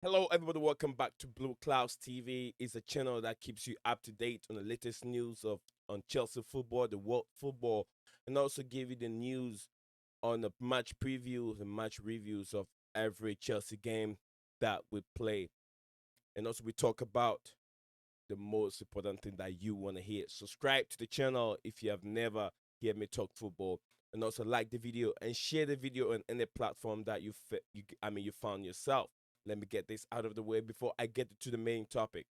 Hello, everybody. Welcome back to Blue Clouds TV. It's a channel that keeps you up to date on the latest news of on Chelsea football, the world football, and also give you the news on the match previews and match reviews of every Chelsea game that we play. And also, we talk about the most important thing that you want to hear. Subscribe to the channel if you have never heard me talk football, and also like the video and share the video on any platform that you found yourself. Let me get this out of the way before I get to the main topic.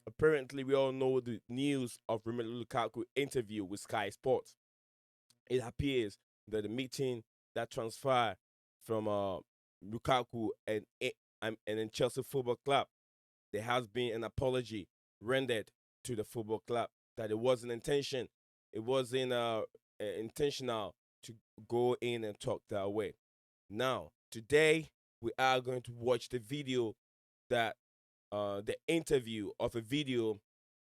Apparently, we all know the news of Romelu Lukaku interview with Sky Sports. It appears that the meeting that transpired from Lukaku and in Chelsea Football Club, there has been an apology rendered to the football club that it wasn't intention, it wasn't intentional to go in and talk that way. Now, today we are going to watch the video that the interview of a video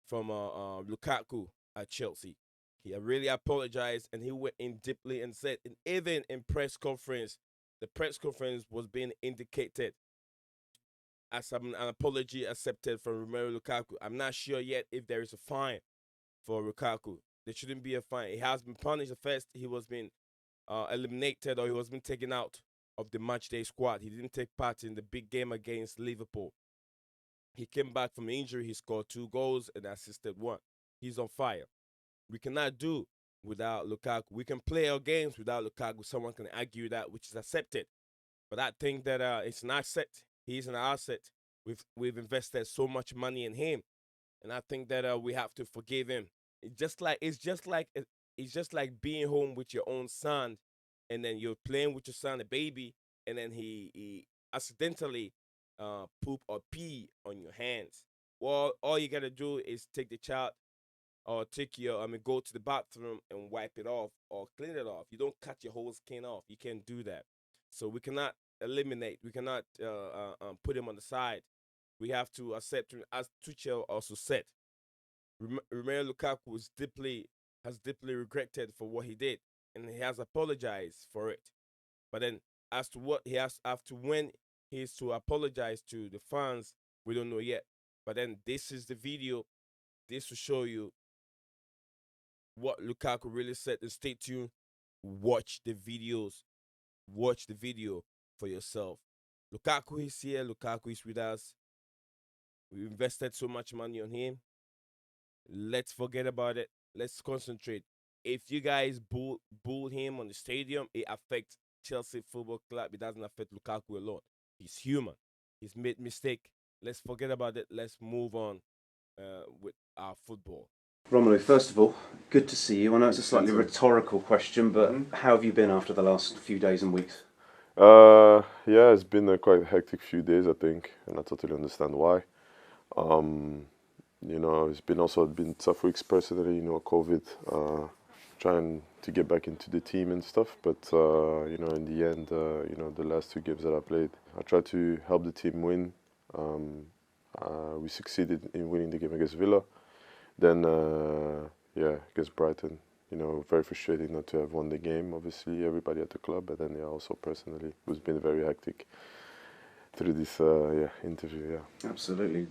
from Lukaku at Chelsea. He really apologized and he went in deeply and said, and even in press conference, the press conference was being indicated as an apology accepted from Romelu Lukaku. I'm not sure yet if there is a fine for Lukaku. There shouldn't be a fine. He has been punished. First, he was being eliminated or he was being taken out of the matchday squad. He didn't take part in the big game against Liverpool. He came back from injury. He scored 2 goals and assisted one. He's on fire. We cannot do without Lukaku. We can play our games without Lukaku. Someone can argue that, which is accepted. But I think that it's an asset. He's an asset. We've invested so much money in him, and I think that we have to forgive him. It's just like being home with your own son, and then you're playing with your son, a baby, and then he accidentally poop or pee on your hands. Well, all you gotta do is take the child or go to the bathroom and wipe it off or clean it off. You don't cut your whole skin off. You can't do that. So we cannot eliminate. We cannot put him on the side. We have to accept him, as Tuchel also said. Romelu Lukaku has deeply regretted for what he did, and he has apologized for it. But then, as to what he has after when he is to apologize to the fans, we don't know yet. But then, this is the video. This will show you what Lukaku really said. And stay tuned. Watch the videos. Watch the video for yourself. Lukaku is here. Lukaku is with us. We invested so much money on him. Let's forget about it. Let's concentrate. If you guys boo him on the stadium, it affects Chelsea Football Club. It doesn't affect Lukaku alone. He's human. He's made mistake. Let's forget about it. Let's move on with our football. Romelu, first of all, good to see you. I know it's a slightly rhetorical question, but how have you been after the last few days and weeks? Yeah, it's been a quite hectic few days, I think, and I totally understand why. It's been tough weeks personally. COVID, trying to get back into the team and stuff. But in the end, the last 2 games that I played, I tried to help the team win. We succeeded in winning the game against Villa. Then, against Brighton. Very frustrating not to have won the game. Obviously, everybody at the club, but then also personally, it's been very hectic through this interview. Yeah. Absolutely.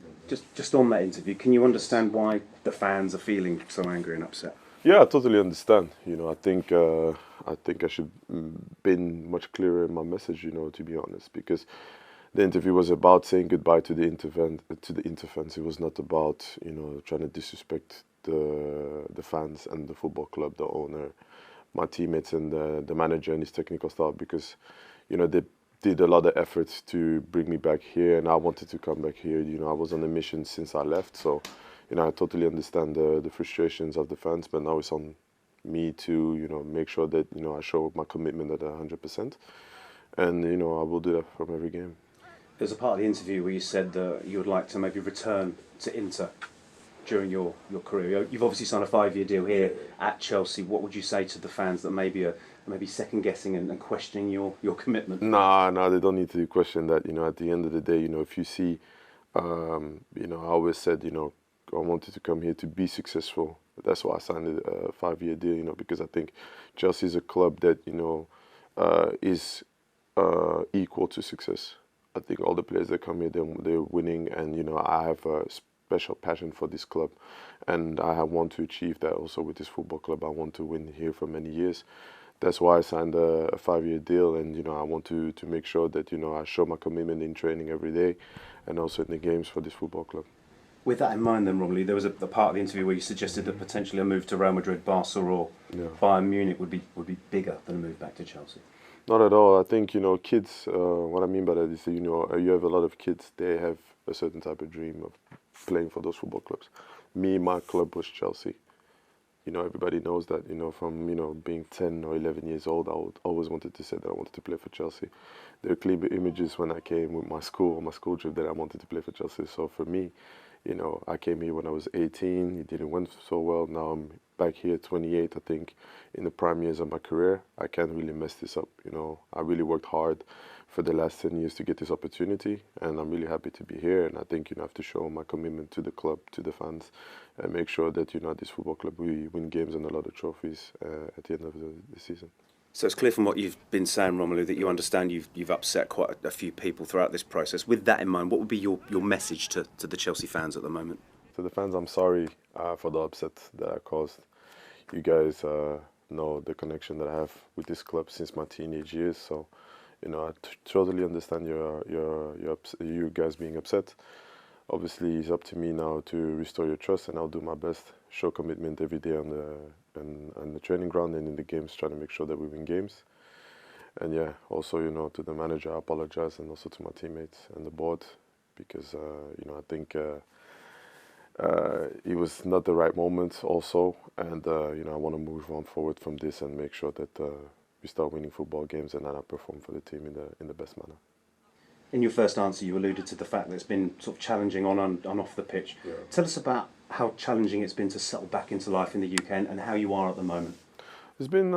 Just on that interview, can you understand why the fans are feeling so angry and upset? Yeah, I totally understand. I think I should been much clearer in my message. To be honest, because the interview was about saying goodbye to the interfans. It was not about trying to disrespect the fans and the football club, the owner, my teammates, and the manager and his technical staff. Because they did a lot of efforts to bring me back here, and I wanted to come back here. I was on a mission since I left, so I totally understand the frustrations of the fans. But now it's on me to make sure that I show my commitment at 100%, and I will do that from every game. There's a part of the interview where you said that you would like to maybe return to Inter during your career. You've obviously signed a 5-year deal here at Chelsea. What would you say to the fans that maybe second guessing and questioning your commitment? Nah, they don't need to question that. At the end of the day, if you see, I always said, I wanted to come here to be successful. That's why I signed a 5-year deal, because I think Chelsea is a club that, is equal to success. I think all the players that come here, they're winning, and I have a special passion for this club, and I want to achieve that also with this football club. I want to win here for many years. That's why I signed a 5-year deal, and I want to make sure that I show my commitment in training every day, and also in the games for this football club. With that in mind, then, Romelu, there was a part of the interview where you suggested that potentially a move to Real Madrid, Barca, or Bayern Munich would be bigger than a move back to Chelsea. Not at all. I think kids. What I mean by that is that, you have a lot of kids. They have a certain type of dream of playing for those football clubs. Me, my club was Chelsea. Everybody knows that. From being 10 or 11 years old, I always wanted to say that I wanted to play for Chelsea. There are clear images when I came with my school trip that I wanted to play for Chelsea. So for me, I came here when I was 18. It didn't went so well. Now I'm back here, 28. I think in the prime years of my career, I can't really mess this up. I really worked hard for the last 10 years to get this opportunity, and I'm really happy to be here. And I think I have to show my commitment to the club, to the fans, and make sure that at this football club we win games and a lot of trophies at the end of the season. So it's clear from what you've been saying, Romelu, that you understand you've upset quite a few people throughout this process. With that in mind, what would be your message to the Chelsea fans at the moment? To the fans, I'm sorry for the upset that I caused. You guys know the connection that I have with this club since my teenage years, so I totally understand you guys being upset. Obviously, it's up to me now to restore your trust, and I'll do my best, show commitment every day on the training ground and in the games, trying to make sure that we win games. And yeah, also to the manager, I apologize, and also to my teammates and the board, because I think it was not the right moment also, and I want to move on forward from this and make sure that we start winning football games and then I perform for the team in the best manner. In your first answer, you alluded to the fact that it's been sort of challenging on off the pitch. Yeah. Tell us about how challenging it's been to settle back into life in the UK and how you are at the moment. It's been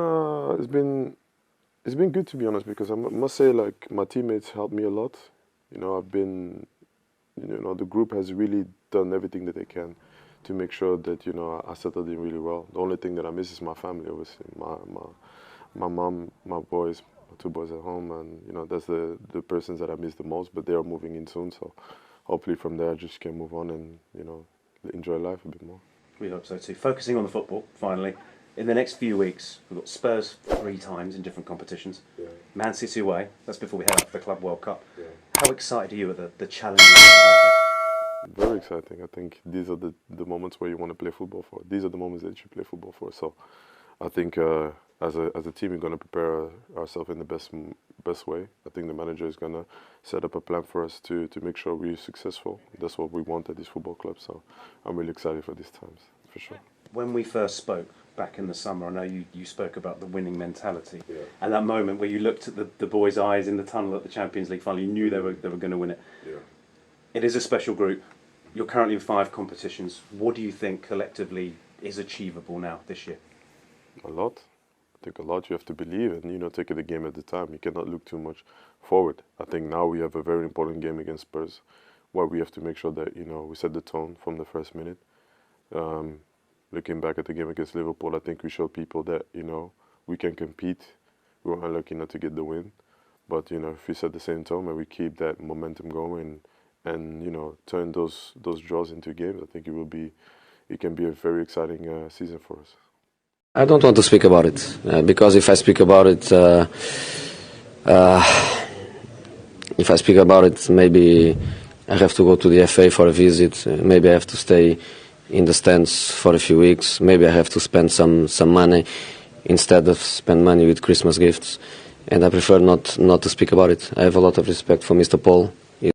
good, to be honest, because I must say, like, my teammates helped me a lot. I've been, the group has really done everything that they can to make sure that I settled in really well. The only thing that I miss is my family, obviously, my mom, my boys. 2 boys at home, and that's the persons that I miss the most, but they are moving in soon, so hopefully from there I just can move on and enjoy life a bit more. We hope so too. Focusing on the football, finally, in the next few weeks we've got Spurs 3 times in different competitions. Man City away, that's before we head up to the Club World Cup. How excited are you at the challenges that lie ahead? Very exciting. I think these are the moments where you want to play football for. These are the moments that you play football for, so I think as a team, we're going to prepare ourselves in the best way. I think the manager is going to set up a plan for us to make sure we're successful. That's what we want at this football club. So I'm really excited for these times, for sure. When we first spoke back in the summer, I know you spoke about the winning mentality. And that moment where you looked at the boys' eyes in the tunnel at the Champions League final, you knew they were going to win it. It is a special group. You're currently in 5 competitions. What do you think collectively is achievable now this year? A lot. I think a lot. You have to believe and take it a game at a time. You cannot look too much forward. I think now we have a very important game against Spurs, where we have to make sure that we set the tone from the first minute. Looking back at the game against Liverpool, I think we showed people that we can compete. We were unlucky not to get the win, but if we set the same tone and we keep that momentum going and turn those draws into games, I think it can be a very exciting season for us. I don't want to speak about it because if I speak about it, maybe I have to go to the FA for a visit. Maybe I have to stay in the stands for a few weeks. Maybe I have to spend some money instead of spend money with Christmas gifts. And I prefer not to speak about it. I have a lot of respect for Mr. Paul.